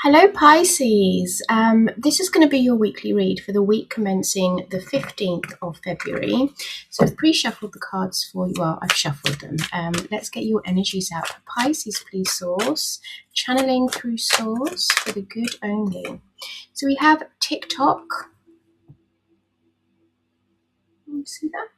Hello Pisces, this is going to be your weekly read for the week commencing the 15th of February. So I've pre-shuffled the cards for you. Well, I've shuffled them. Let's get your energies out. Pisces, please, Source. Channeling through Source for the good only. So we have TikTok. Can you see that?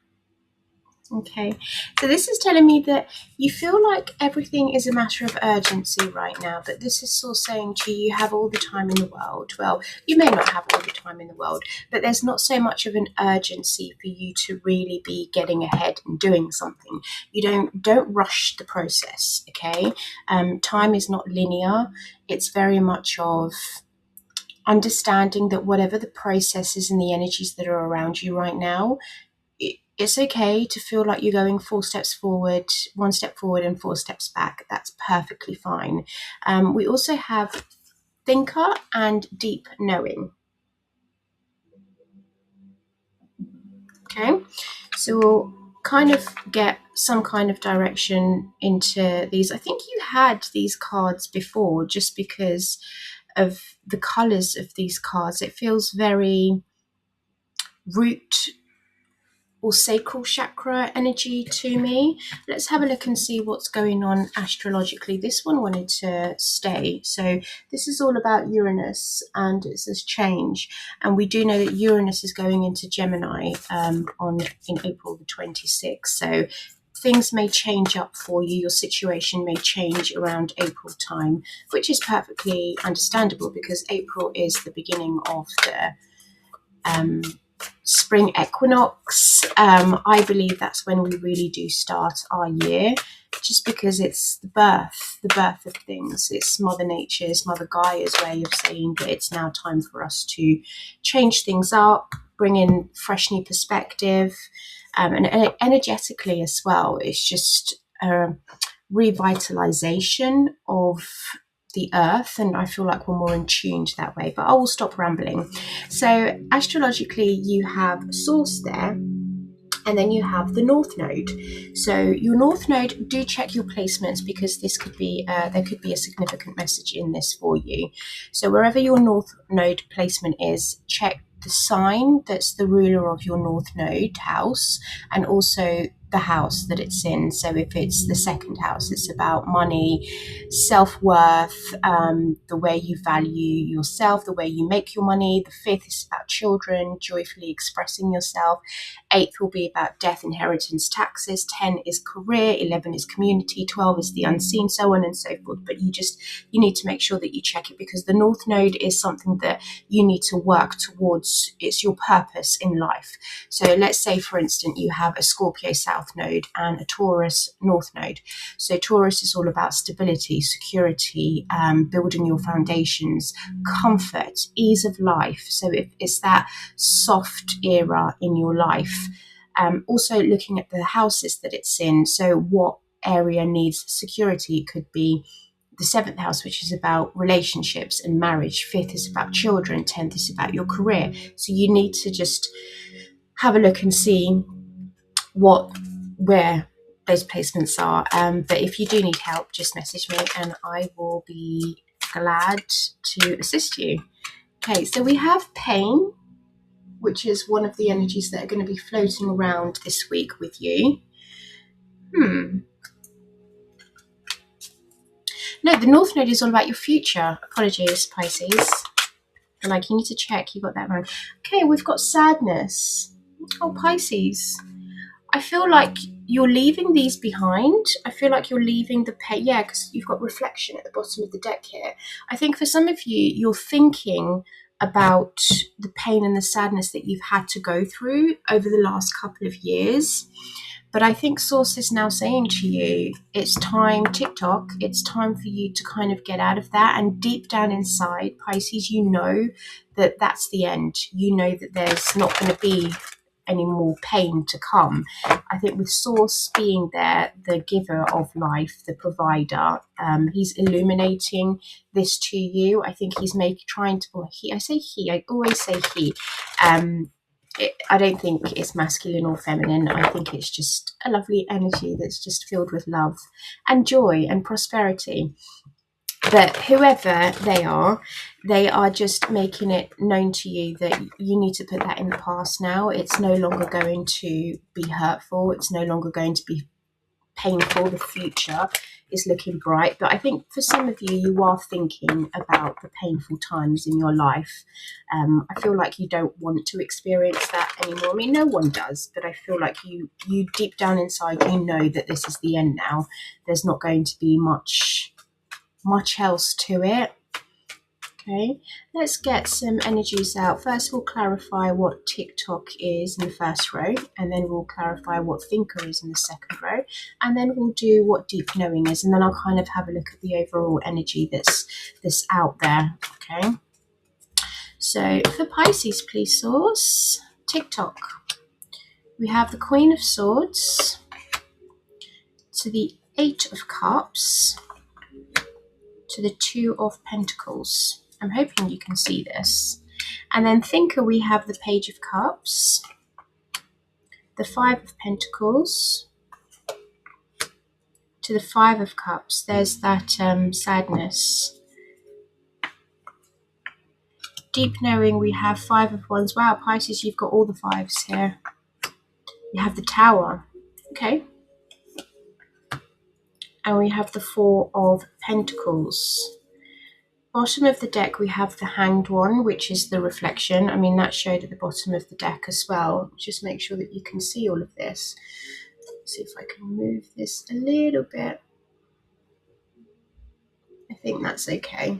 Okay, so this is telling me that you feel like everything is a matter of urgency right now, but this is sort of saying to you, you have all the time in the world. Well, you may not have all the time in the world, but there's not so much of an urgency for you to really be getting ahead and doing something. You don't rush the process, okay? Time is not linear. It's very much of understanding that whatever the processes and the energies that are around you right now, it's okay to feel like you're going 4 steps forward, 1 step forward and 4 steps back. That's perfectly fine. We also have thinker and deep knowing. Okay, so we'll kind of get some kind of direction into these. I think you had these cards before just because of the colors of these cards. It feels very root or sacral chakra energy to me. Let's have a look and see what's going on astrologically. This one wanted to stay. So this is all about Uranus and it says change. And we do know that Uranus is going into Gemini in April the 26th. So things may change up for you. Your situation may change around April time, which is perfectly understandable because April is the beginning of the spring equinox. I believe that's when we really do start our year, just because it's the birth of things. It's Mother Nature's, Mother Gaia's way of saying that it's now time for us to change things up, bring in fresh new perspective, and energetically as well. It's just a revitalization of the earth, and I feel like we're more in tune that way, but I will stop rambling. So astrologically you have source there, and then you have the North Node. So your North Node, do check your placements because this could be there could be a significant message in this for you. So wherever your North Node placement is, check the sign that's the ruler of your North Node house, and also the house that it's in. So if it's the second house, it's about money, self-worth, the way you value yourself, the way you make your money. The fifth is about children, joyfully expressing yourself. Eighth will be about death, inheritance, taxes. 10 is career, 11 is community, 12 is the unseen, so on and so forth. But you need to make sure that you check it, because the North Node is something that you need to work towards. It's your purpose in life. So let's say, for instance, you have a Scorpio South Node and a Taurus North Node. So Taurus is all about stability, security, building your foundations, comfort, ease of life. So if it's that soft era in your life. Also looking at the houses that it's in. So what area needs security? It could be the 7th house, which is about relationships and marriage. 5th is about children. 10th is about your career. So you need to just have a look and see where those placements are. But if you do need help, just message me and I will be glad to assist you. Okay, so we have pain, which is one of the energies that are going to be floating around this week with you. No, the North Node is all about your future. Apologies, Pisces. Like, you need to check you got that wrong. Okay, we've got sadness. Oh, Pisces. I feel like you're leaving these behind. I feel like you're leaving the pain. Yeah, because you've got reflection at the bottom of the deck here. I think for some of you, you're thinking about the pain and the sadness that you've had to go through over the last couple of years. But I think Source is now saying to you, it's time, TikTok, it's time for you to kind of get out of that. And deep down inside, Pisces, you know that that's the end. You know that there's not going to be any more pain to come. I think with Source being there, the giver of life, the provider, he's illuminating this to you. I think he's trying to, or he, I say he, I always say he. I don't think it's masculine or feminine. I think it's just a lovely energy that's just filled with love and joy and prosperity. But whoever they are just making it known to you that you need to put that in the past now. It's no longer going to be hurtful. It's no longer going to be painful. The future is looking bright. But I think for some of you, you are thinking about the painful times in your life. I feel like you don't want to experience that anymore. I mean, no one does, but I feel like you deep down inside, you know that this is the end now. There's not going to be much else to it. Okay, let's get some energies out. First, we'll clarify what TikTok is in the first row, and then we'll clarify what Thinker is in the second row, and then we'll do what Deep Knowing is, and then I'll kind of have a look at the overall energy that's out there. Okay, so for Pisces, please, Source, TikTok, we have the Queen of Swords to the Eight of Cups to the Two of Pentacles. I'm hoping you can see this. And then Thinker, we have the Page of Cups, the Five of Pentacles to the Five of Cups. There's that sadness. Deep Knowing, we have Five of Wands. Wow, Pisces, you've got all the fives here. You have the Tower. Okay. And we have the Four of Pentacles. Bottom of the deck, we have the Hanged One, which is the reflection. I mean, that showed at the bottom of the deck as well. Just make sure that you can see all of this. Let's see if I can move this a little bit. I think that's okay.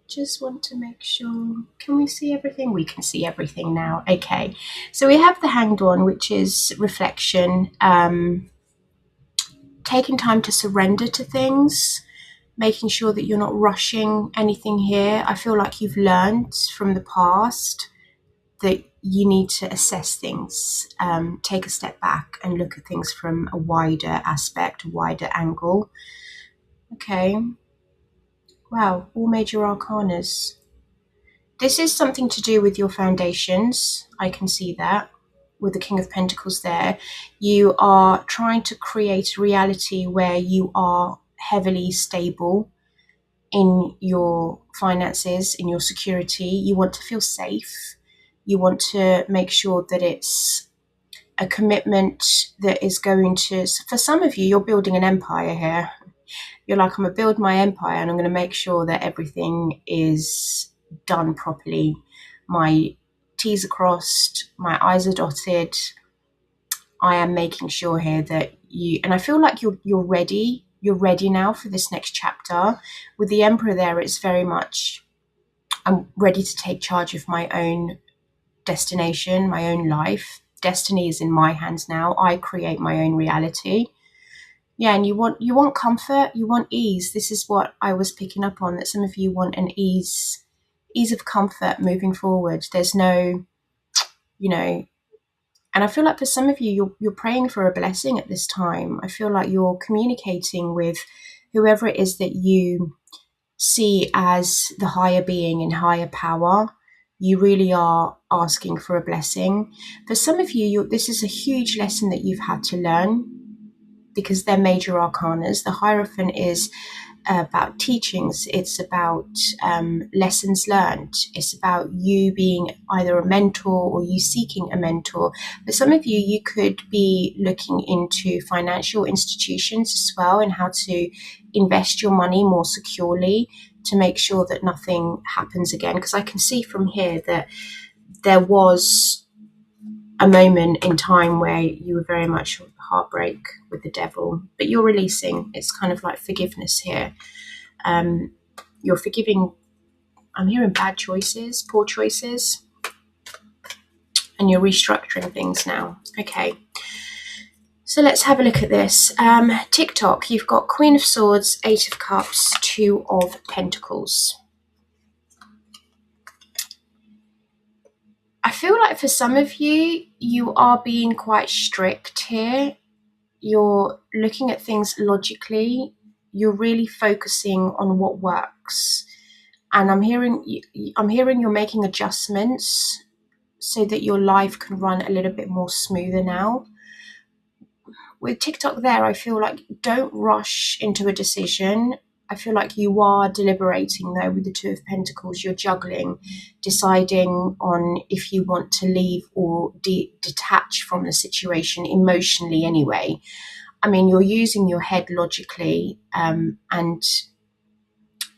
Just want to make sure. Can we see everything? We can see everything now. Okay. So we have the Hanged One, which is reflection. Taking time to surrender to things, making sure that you're not rushing anything here. I feel like you've learned from the past that you need to assess things, take a step back and look at things from a wider aspect, a wider angle. Okay. Wow, all major arcanas. This is something to do with your foundations. I can see that. With the King of Pentacles there, you are trying to create a reality where you are heavily stable in your finances, in your security. You want to feel safe. You want to make sure that it's a commitment that is going to, for some of you, you're building an empire here. You're like, I'm going to build my empire and I'm going to make sure that everything is done properly. My T's are crossed, my I's are dotted. I am making sure here that you, and I feel like you're ready. You're ready now for this next chapter. With the Emperor there, it's very much, I'm ready to take charge of my own destination, my own life. Destiny is in my hands now. I create my own reality. Yeah, and you want comfort, you want ease. This is what I was picking up on, that some of you want an ease of comfort moving forward. There's no, and I feel like for some of you, you're praying for a blessing at this time. I feel like you're communicating with whoever it is that you see as the higher being and higher power. You really are asking for a blessing. For some of you, this is a huge lesson that you've had to learn, because they're major arcanas. The Hierophant is about teachings. It's about lessons learned. It's about you being either a mentor or you seeking a mentor. For some of you, you could be looking into financial institutions as well, and how to invest your money more securely to make sure that nothing happens again. Because I can see from here that there was a moment in time where you were very much heartbreak with the devil, but you're releasing. It's kind of like forgiveness here. You're forgiving. I'm hearing bad choices, poor choices, and you're restructuring things now. Okay, so let's have a look at this. TikTok, you've got Queen of Swords, Eight of Cups, Two of Pentacles. I feel like for some of you, you are being quite strict here. You're looking at things logically. You're really focusing on what works. And I'm hearing you're making adjustments so that your life can run a little bit more smoother now. with TikTok there, I feel like don't rush into a decision. I feel like you are deliberating though with the Two of Pentacles. You're juggling, deciding on if you want to leave or detach from the situation emotionally anyway. I mean, you're using your head logically, and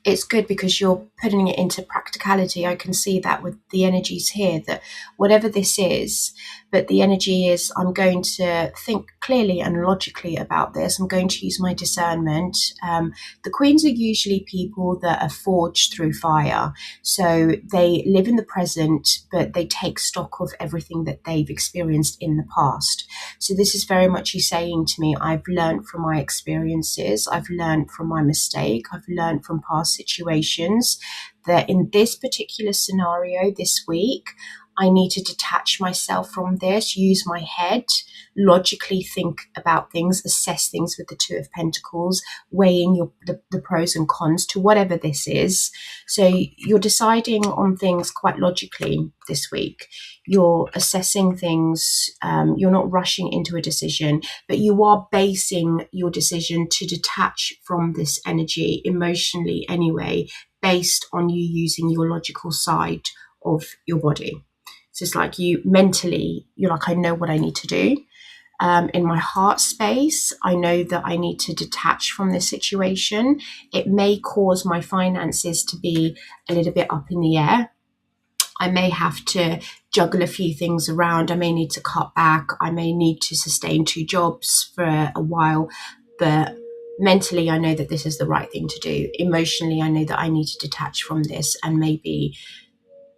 it's good because you're putting it into practicality. I can see that with the energies here, that whatever this is, but the energy is, I'm going to think clearly and logically about this. I'm going to use my discernment. The queens are usually people that are forged through fire. So they live in the present, but they take stock of everything that they've experienced in the past. So this is very much you saying to me, I've learned from my experiences. I've learned from my mistake. I've learned from past situations that in this particular scenario this week, I need to detach myself from this, use my head, logically think about things, assess things with the Two of Pentacles, weighing the pros and cons to whatever this is. So you're deciding on things quite logically this week. You're assessing things. You're not rushing into a decision, but you are basing your decision to detach from this energy emotionally anyway, based on you using your logical side of your body. So it's like you mentally, you're like, I know what I need to do. In my heart space, I know that I need to detach from this situation. It may cause my finances to be a little bit up in the air. I may have to juggle a few things around. I may need to cut back. I may need to sustain 2 jobs for a while. But mentally, I know that this is the right thing to do. Emotionally, I know that I need to detach from this and maybe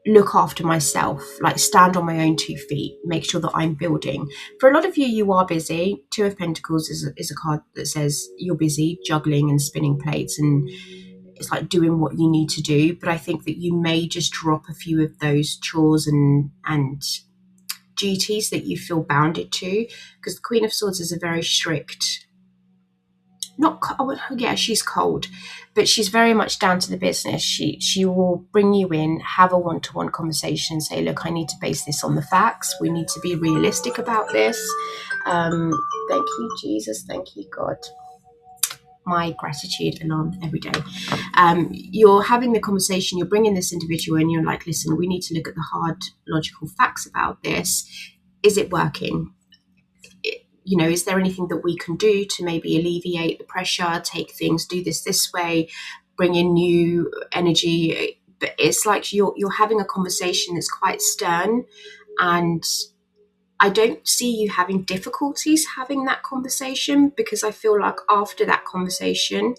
look after myself, like stand on my own 2 feet, make sure that I'm building. For a lot of you, you are busy. Two of Pentacles is a card that says you're busy juggling and spinning plates, and it's like doing what you need to do. But I think that you may just drop a few of those chores and duties that you feel bounded to, because the Queen of Swords is a very strict, she's cold, but she's very much down to the business. She will bring you in, have a one-to-one conversation, say, look, I need to base this on the facts. We need to be realistic about this. Thank you, Jesus. Thank you, God. My gratitude alarm every day. You're having the conversation, you're bringing this individual in, you're like, listen, we need to look at the hard logical facts about this. Is it working? Is there anything that we can do to maybe alleviate the pressure, take things, do this way, bring in new energy? But it's like you're having a conversation that's quite stern, and I don't see you having difficulties having that conversation, because I feel like after that conversation,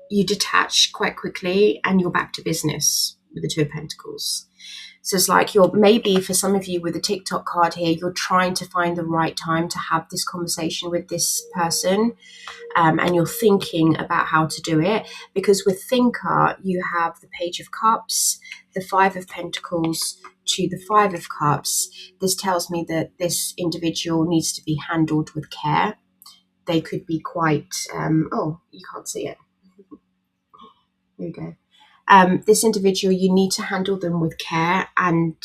you detach quite quickly and you're back to business with the Two of Pentacles. So it's like you're, maybe for some of you with the TikTok card here, you're trying to find the right time to have this conversation with this person, and you're thinking about how to do it. Because with Thinker, you have the Page of Cups, the Five of Pentacles to the Five of Cups. This tells me that this individual needs to be handled with care. They could be quite, you can't see it. There you go. This individual, you need to handle them with care and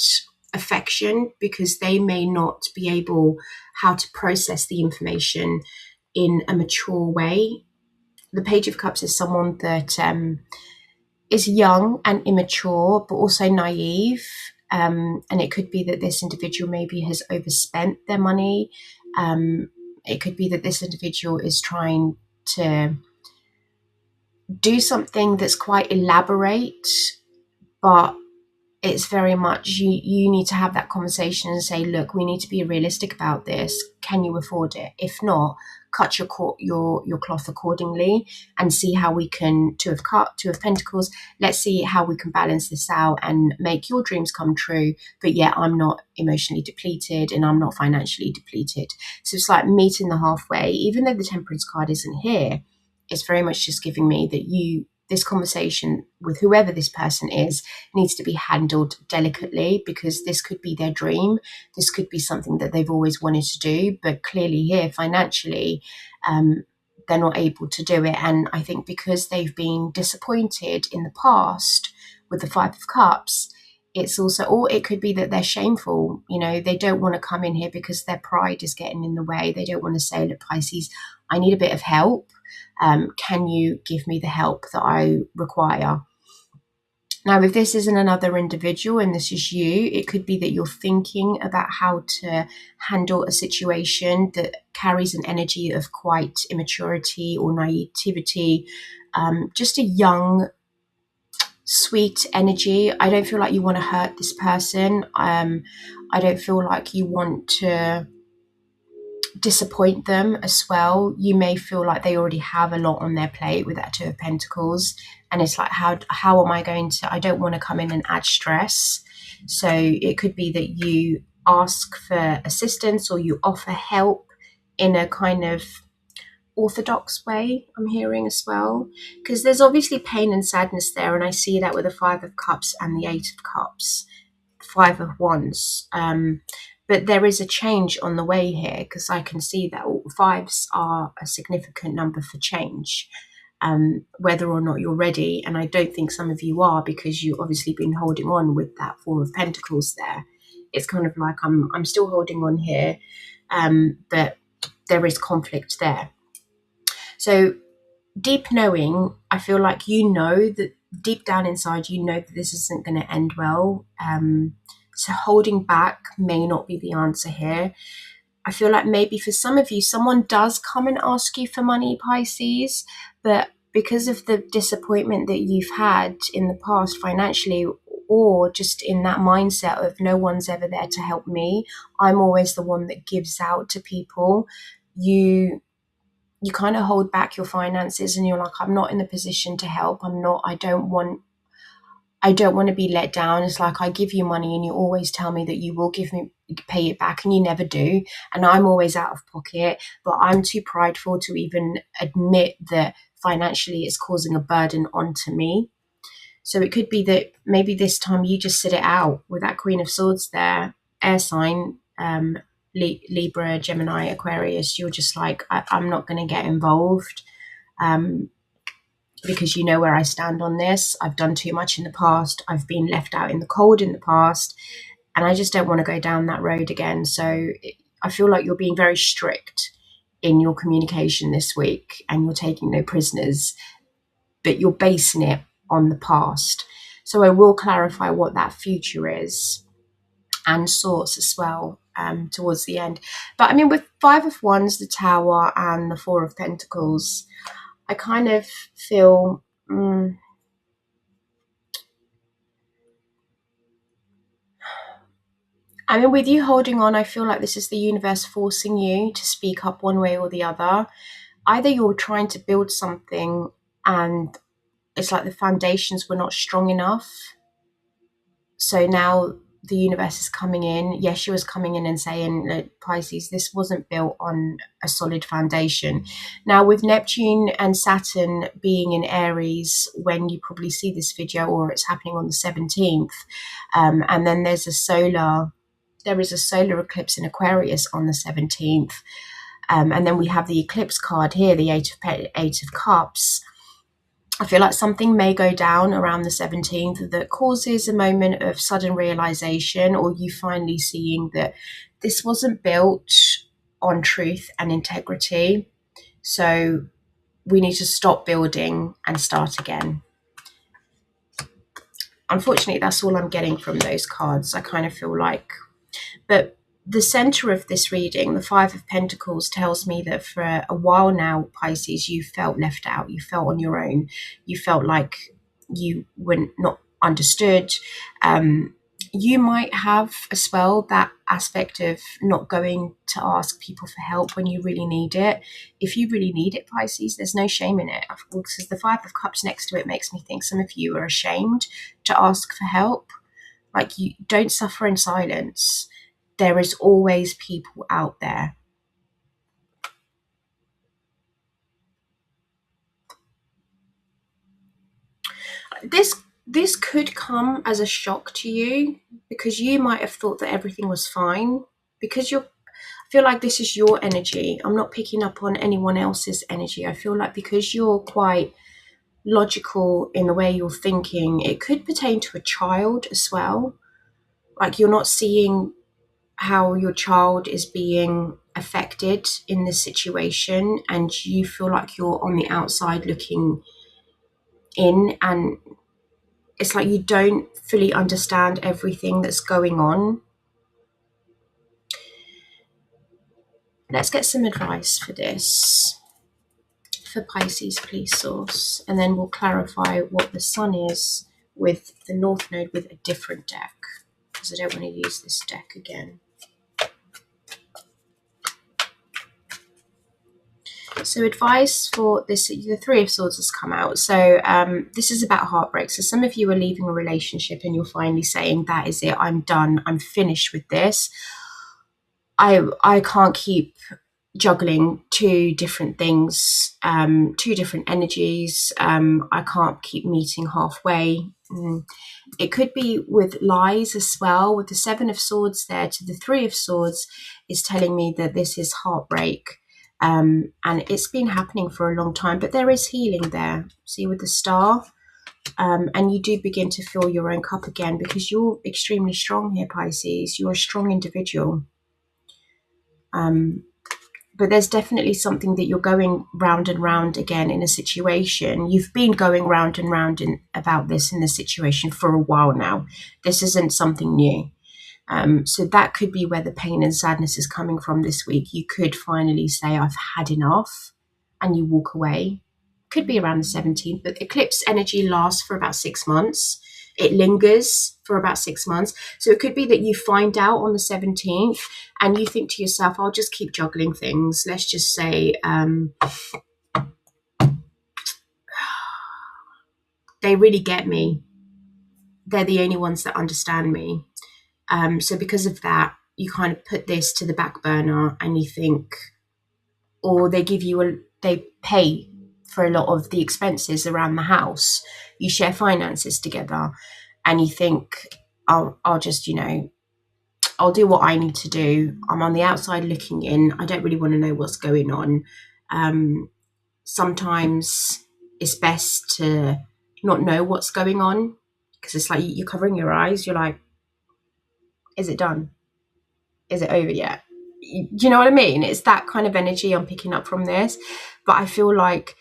affection, because they may not be able how to process the information in a mature way. The Page of Cups is someone that is young and immature, but also naive. And it could be that this individual maybe has overspent their money. It could be that this individual is trying to do something that's quite elaborate, but it's very much you need to have that conversation and say, look, we need to be realistic about this. Can you afford it? If not, cut your cloth accordingly and see how we can, Two of Pentacles, let's see how we can balance this out and make your dreams come true. But yeah, I'm not emotionally depleted and I'm not financially depleted. So it's like meeting the halfway. Even though the Temperance card isn't here, it's very much just giving me that this conversation with whoever this person is needs to be handled delicately, because this could be their dream. This could be something that they've always wanted to do, but clearly here financially, they're not able to do it. And I think because they've been disappointed in the past with the Five of Cups, it's also, or it could be that they're shameful. You know, they don't want to come in here because their pride is getting in the way. They don't want to say, look, Pisces, I need a bit of help. Can you give me the help that I require? Now, if this isn't another individual and this is you, it could be that you're thinking about how to handle a situation that carries an energy of quite immaturity or naivety, just a young, sweet energy. I don't feel like you want to hurt this person. I don't feel like you want to disappoint them as well. You may feel like they already have a lot on their plate with that Two of Pentacles, and it's like, how am I going to, I don't want to come in and add stress. So it could be that you ask for assistance or you offer help in a kind of orthodox way, I'm hearing as well, because there's obviously pain and sadness there, and I see that with the Five of Cups and the Eight of Cups, Five of Wands. But there is a change on the way here, because I can see that fives are a significant number for change, whether or not you're ready. And I don't think some of you are, because you've obviously been holding on with that Four of Pentacles there. It's kind of like I'm still holding on here, but there is conflict there. So deep knowing, I feel like you know that deep down inside, you know that this isn't going to end well. So holding back may not be the answer here. I feel like maybe for some of you, someone does come and ask you for money, Pisces, but because of the disappointment that you've had in the past financially, or just in that mindset of no one's ever there to help me, I'm always the one that gives out to people, you kind of hold back your finances and you're like, I'm not in the position to help. I don't want to be let down. It's like, I give you money and you always tell me that you will pay it back, and you never do. And I'm always out of pocket, but I'm too prideful to even admit that financially it's causing a burden onto me. So it could be that maybe this time you just sit it out with that Queen of Swords there, air sign, Libra, Gemini, Aquarius. You're just like, I'm not going to get involved, because you know where I stand on this. I've done too much in the past. I've been left out in the cold in the past, and I just don't want to go down that road again. So I feel like you're being very strict in your communication this week, and you're taking no prisoners, but you're basing it on the past. So I will clarify what that future is, and source as well, towards the end. But I mean, with Five of Wands, the Tower, and the Four of Pentacles, I kind of feel I mean, with you holding on, I feel like this is the universe forcing you to speak up one way or the other. Either you're trying to build something and it's like the foundations were not strong enough, so now the universe is coming in. Yes, she was coming in and saying, Pisces, this wasn't built on a solid foundation. Now, with Neptune and Saturn being in Aries when you probably see this video, or it's happening on the 17th, and then there is a solar eclipse in Aquarius on the 17th, and then we have the eclipse card here, the Eight of Cups. I feel like something may go down around the 17th that causes a moment of sudden realization, or you finally seeing that this wasn't built on truth and integrity. So we need to stop building and start again. Unfortunately, that's all I'm getting from those cards. I kind of feel like, but the center of this reading, the Five of Pentacles, tells me that for a while now, Pisces, you felt left out. You felt on your own. You felt like you were not understood. You might have as well that aspect of not going to ask people for help when you really need it. If you really need it, Pisces, there's no shame in it. Because the Five of Cups next to it makes me think some of you are ashamed to ask for help. Like, you don't suffer in silence. There is always people out there. This could come as a shock to you, because you might have thought that everything was fine, because I feel like this is your energy. I'm not picking up on anyone else's energy. I feel like because you're quite logical in the way you're thinking, it could pertain to a child as well. like you're not seeing how your child is being affected in this situation, and you feel like you're on the outside looking in, and it's like you don't fully understand everything that's going on. Let's get some advice for this. For Pisces, please, source. And then we'll clarify what the sun is with the North Node with a different deck, because I don't want to use this deck again. So advice for this, the Three of Swords has come out. So this is about heartbreak. So some of you are leaving a relationship and you're finally saying, that is it, I'm done, I'm finished with this. I can't keep juggling two different things, two different energies. I can't keep meeting halfway. It could be with lies as well. With the Seven of Swords there to the Three of Swords is telling me that this is heartbreak. And it's been happening for a long time, but there is healing there. See, with the Star. And you do begin to fill your own cup again, because you're extremely strong here, Pisces. You're a strong individual. But there's definitely something that you're going round and round again in a situation. You've been going round and round about this in this situation for a while now. This isn't something new. So that could be where the pain and sadness is coming from this week. You could finally say, I've had enough, and you walk away. Could be around the 17th, but eclipse energy lasts for about 6 months. It lingers for about 6 months. So it could be that you find out on the 17th and you think to yourself, I'll just keep juggling things. Let's just say they really get me. They're the only ones that understand me. So because of that, you kind of put this to the back burner and you think, or they pay for a lot of the expenses around the house. You share finances together and you think, I'll just, I'll do what I need to do. I'm on the outside looking in. I don't really want to know what's going on. Sometimes it's best to not know what's going on, because it's like you're covering your eyes. You're like, is it done? Is it over yet? You know what I mean? It's that kind of energy I'm picking up from this. But I feel like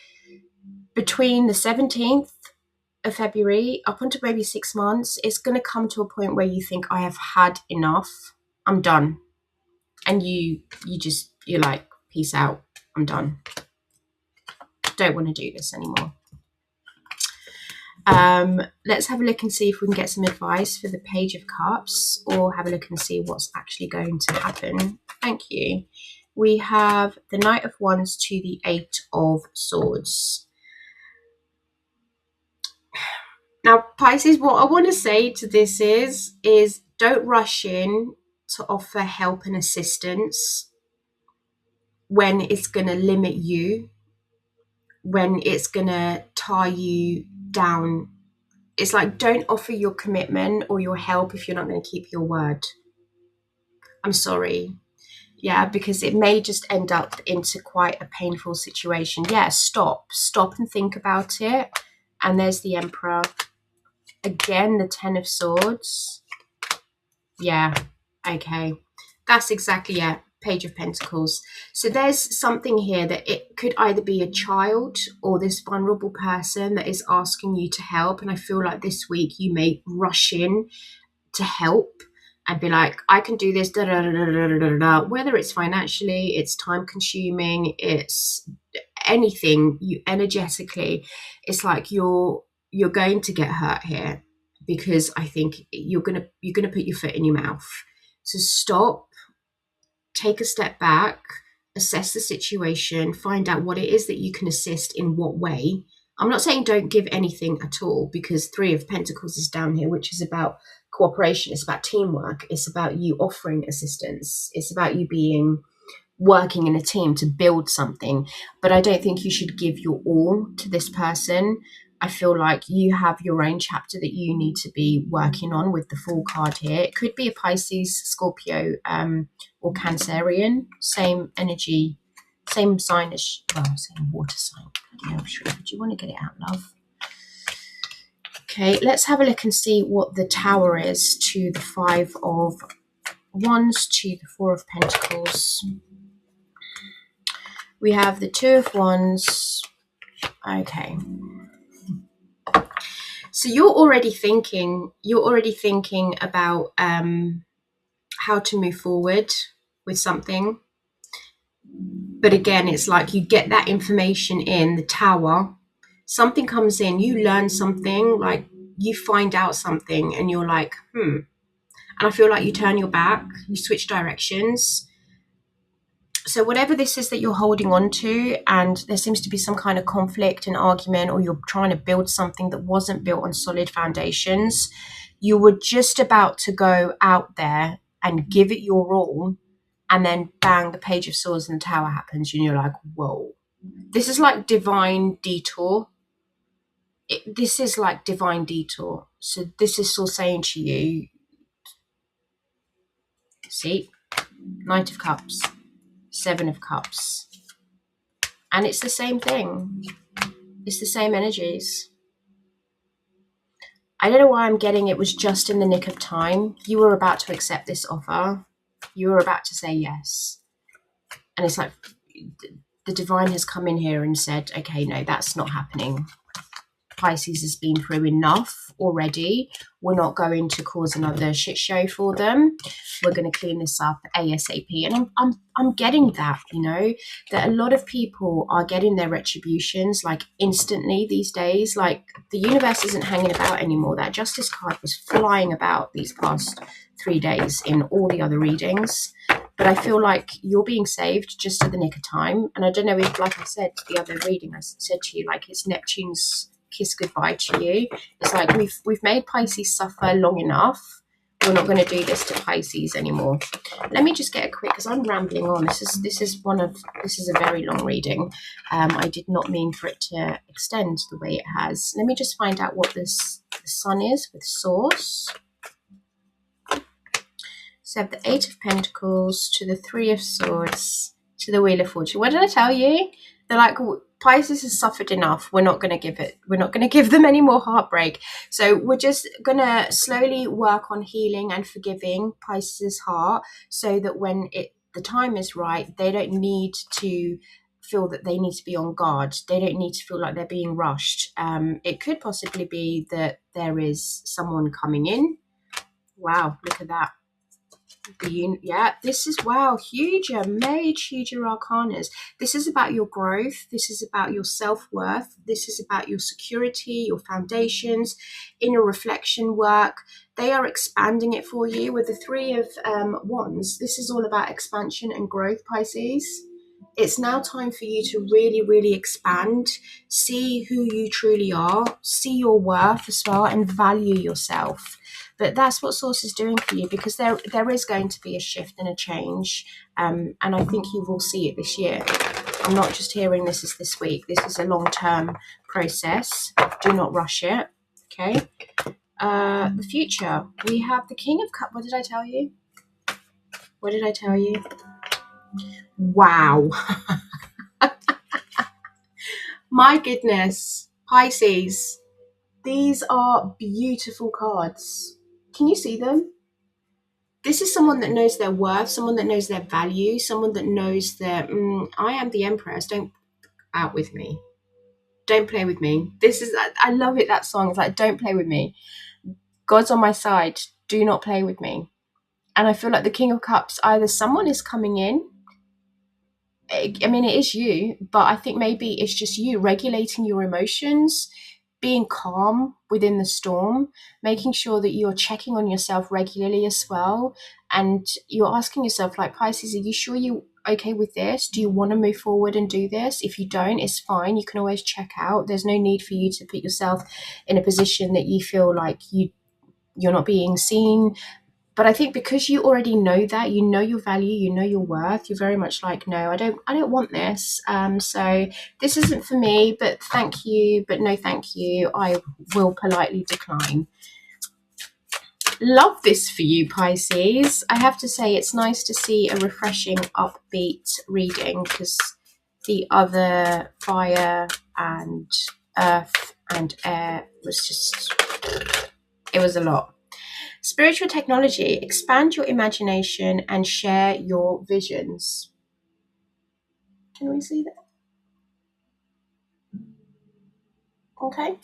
between the 17th of February up until maybe 6 months, it's going to come to a point where you think, I have had enough. I'm done. And you're like, peace out. I'm done. Don't want to do this anymore. Let's have a look and see if we can get some advice for the Page of Cups, or have a look and see what's actually going to happen. Thank you. We have the Knight of Wands to the Eight of Swords. Now, Pisces, what I want to say to this is don't rush in to offer help and assistance when it's going to limit you, when it's going to tie you down. It's like, don't offer your commitment or your help if you're not going to keep your word. I'm sorry. Yeah, because it may just end up into quite a painful situation. Yeah, stop and think about it. And there's the Emperor. Again, the Ten of Swords. Yeah, okay. That's exactly, yeah, Page of Pentacles. So there's something here that it could either be a child or this vulnerable person that is asking you to help. And I feel like this week you may rush in to help and be like, I can do this, da, da, da, da, da, da, da. Whether it's financially, it's time consuming, it's anything, you energetically, it's like you're going to get hurt here, because I think you're gonna put your foot in your mouth. So stop, take a step back, assess the situation, find out what it is that you can assist in what way. I'm not saying don't give anything at all, because Three of Pentacles is down here, which is about cooperation. It's about teamwork. It's about you offering assistance. It's about you working in a team to build something. But I don't think you should give your all to this person. I feel like you have your own chapter that you need to be working on with the Fool card here. It could be a Pisces, Scorpio, or Cancerian. Same energy, same sign as, same water sign. Yeah, I'm sure. Do you want to get it out, love? Okay, let's have a look and see what the Tower is to the Five of Wands to the Four of Pentacles. We have the Two of Wands. Okay. So you're already thinking about how to move forward with something. But again, it's like you get that information in the Tower, something comes in, you learn something, like you find out something and you're like, and I feel like you turn your back, you switch directions. So whatever this is that you're holding on to, and there seems to be some kind of conflict and argument, or you're trying to build something that wasn't built on solid foundations, you were just about to go out there and give it your all, and then bang, the Page of Swords and the Tower happens, and you're like, whoa. This is like divine detour. This is like divine detour. So this is still saying to you, see, Knight of Cups, Seven of Cups. And it's the same thing. It's the same energies. I don't know why I'm getting it was just in the nick of time. You were about to accept this offer. You were about to say yes. And it's like the divine has come in here and said, okay, no, that's not happening. Pisces has been through enough already. We're not going to cause another shit show for them. We're going to clean this up ASAP. And I'm getting that, you know, that a lot of people are getting their retributions like instantly these days. Like the universe isn't hanging about anymore. That Justice card was flying about these past 3 days in all the other readings. But I feel like you're being saved just at the nick of time. And I don't know if, like I said, the other reading, I said to you, like it's Neptune's kiss goodbye to you. It's like we've made Pisces suffer long enough. We're not going to do this to Pisces anymore. Let me just get a quick, because I'm rambling on. This is a very long reading. I did not mean for it to extend the way it has. Let me just find out what the Sun is with Source. So I have the Eight of Pentacles to the Three of Swords to the Wheel of Fortune. What did I tell you? They're like, Pisces has suffered enough. We're not going to give them any more heartbreak. So we're just going to slowly work on healing and forgiving Pisces' heart, so that when the time is right, they don't need to feel that they need to be on guard. They don't need to feel like they're being rushed. It could possibly be that there is someone coming in. Wow, look at that. This is, wow, huger mage, huger arcanas. This is about your growth. This is about your self-worth. This is about your security, your foundations, inner reflection work. They are expanding it for you with the Three of Wands. This is all about expansion and growth, Pisces. It's now time for you to really, really expand, see who you truly are, see your worth as well, and value yourself. But that's what Source is doing for you, because there is going to be a shift and a change. And I think you will see it this year. I'm not just hearing this is this week. This is a long-term process. Do not rush it. Okay. The future. We have the King of Cups. What did I tell you? What did I tell you? Wow. My goodness. Pisces. These are beautiful cards. Can you see them? This is someone that knows their worth, someone that knows their value, someone that knows that I am the Empress. Don't out with me. Don't play with me. I love it, that song. It's like, don't play with me. God's on my side. Do not play with me. And I feel like the King of Cups, either someone is coming in. I mean, it is you, but I think maybe it's just you regulating your emotions, being calm within the storm, making sure that you're checking on yourself regularly as well. And you're asking yourself, like, Pisces, are you sure you're okay with this? Do you want to move forward and do this? If you don't, it's fine. You can always check out. There's no need for you to put yourself in a position that you feel like you're not being seen. But I think because you already know that, you know your value, you know your worth, you're very much like, no, I don't want this. So this isn't for me, but thank you, but no thank you. I will politely decline. Love this for you, Pisces. I have to say, it's nice to see a refreshing, upbeat reading, because the other fire and earth and air was just It was a lot. Spiritual technology, expand your imagination and share your visions. Can we see that? Okay.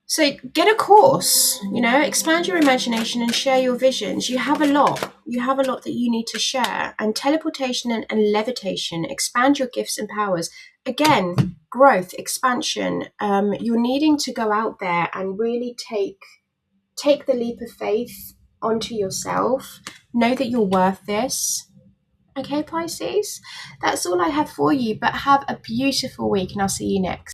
So get a course, expand your imagination and share your visions. You have a lot. You have a lot that you need to share. And teleportation and levitation, expand your gifts and powers. Again, growth, expansion. You're needing to go out there and really take the leap of faith onto yourself. Know that you're worth this. Okay, Pisces? That's all I have for you, but have a beautiful week and I'll see you next.